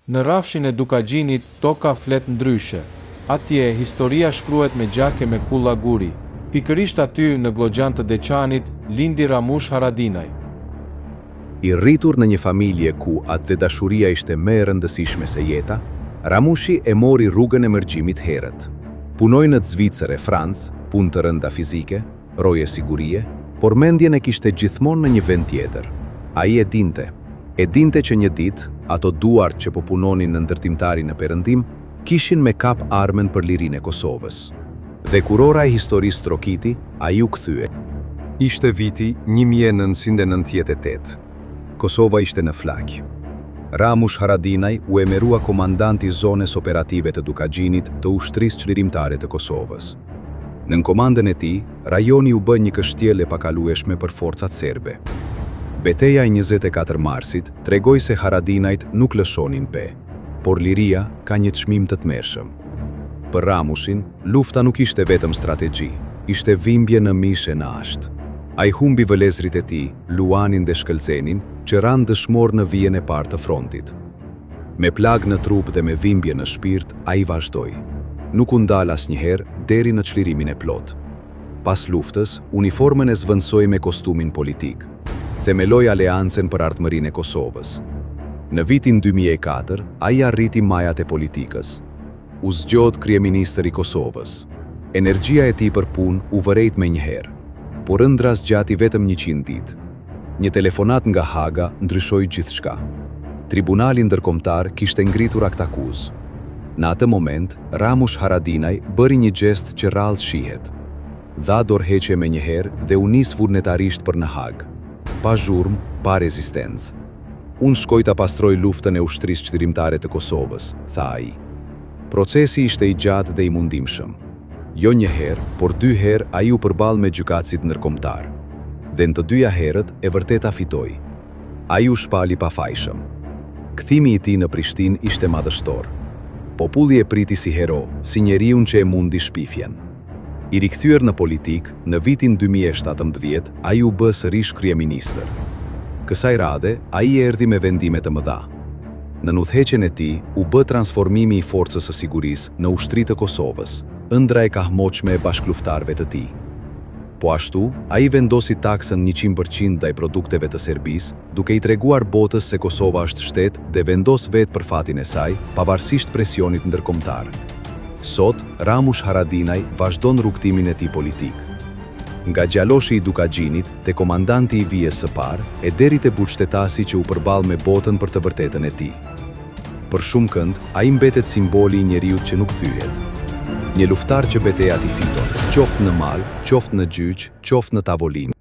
Në rrafshin e Dukagjinit, toka flet ndryshe. Atje, historia shkruhet me gjake me kulla guri. Pikërisht aty, në Glogjan të Deçanit, lindi Ramush Haradinaj. I rritur në një familje ku atë dhe dashuria ishte më e rëndësishme se jeta, Ramushi e mori rrugën e mërgjimit herët. Punoi në Zvicër e Francë, punë të rënda fizike, roje sigurie, por mendjen e kishte gjithmonë në një vend tjetër. Ai e dinte që një ditë, ato duart që po punonin në ndërtimtari në Perëndim, kishin me kap armën për lirinë e Kosovës. Dhe kur ora e historisë trokiti, ai u kthye. Ishte viti 1998. Kosova ishte në flak. Ramush Haradinaj u emerua komandanti zones operative të Dukagjinit të ushtrisë çlirimtare të Kosovës. Në komandën e tij, rajoni u bë një kështjellë e pakalueshme për forcat serbe. Beteja e 24 marsit tregoi se Haradinajt nuk lëshonin pe, por liria ka një çmim të tmerrshëm. Për Ramushin, lufta nuk ishte vetëm strategji, ishte dhimbje në mishe në ashtë. Ai humbi vëlezrit e tij, Luanin dhe Shkëlqenin, që ranë dëshmor në vijën e parë të frontit. Me plag në trup dhe me dhimbje në shpirt, ai vazhdoi. Nuk u ndal asnjëherë deri në çlirimin e plot. Pas luftës, uniformën e zvendësoi me kostumin politik. Themeloi aleancën për ardhmërinë e Kosovës. Në vitin 2004, ai arriti majat e politikës. U zgjodh kryeministër i Kosovës. Energjia e tij për punë u vërejt menjëherë, por ëndra zgjati vetëm 100 ditë. Një telefonat nga Haga ndryshoi gjithçka. Tribunali ndërkombëtar kishte ngritur aktakuz. Në atë moment, Ramush Haradinaj bëri një gjest që rrallë shihet. Dha dorëheqje menjëherë dhe u nis vullnetarisht për në Hag. Pa zhurmë, pa rezistencë. Unë shkoj ta pastroj luftën e ushtrisë çlirimtare të Kosovës, tha ai. Procesi ishte i gjatë dhe i mundimshëm. Jo një herë, por 2 herë ai u përball me gjykatësit ndërkombëtar. Dhe në të dyja herët e vërteta fitoi. Ai u shpali pafajshëm. Kthimi i tij në Prishtinë ishte madhështor. Populli e priti si hero, si njeriu që e mundi shpifjen. I rikthyer në politik, në vitin 2017, ai u bë sërish kryeministër. Kësaj rade, ai erdhi me vendime të mëdha. Në udhëheqjen e tij, u bë transformimi i forcës së sigurisë në ushtri të Kosovës, ëndra e kahmoqshme e bashkëluftëtarëve të tij. Po ashtu, ai vendosi taksën 100% ndaj produkteve të Serbisë, duke i treguar botës se Kosova është shtet dhe vendos vetë për fatin e saj, pavarësisht presionit ndërkombëtar. Sot, Ramush Haradinaj vazhdon rrugtimin e tij politik. Nga gjaloshi i Dukagjinit te komandanti i vijës së parë, e deri te buçtetasi që u përball me botën për të vërtetën e tij. Për shumë kënd, ai mbetet simboli i njeriut që nuk thyhet. Një luftar që betejat i fiton, qoftë në mal, qoftë në gjyq, qoftë në tavolinë.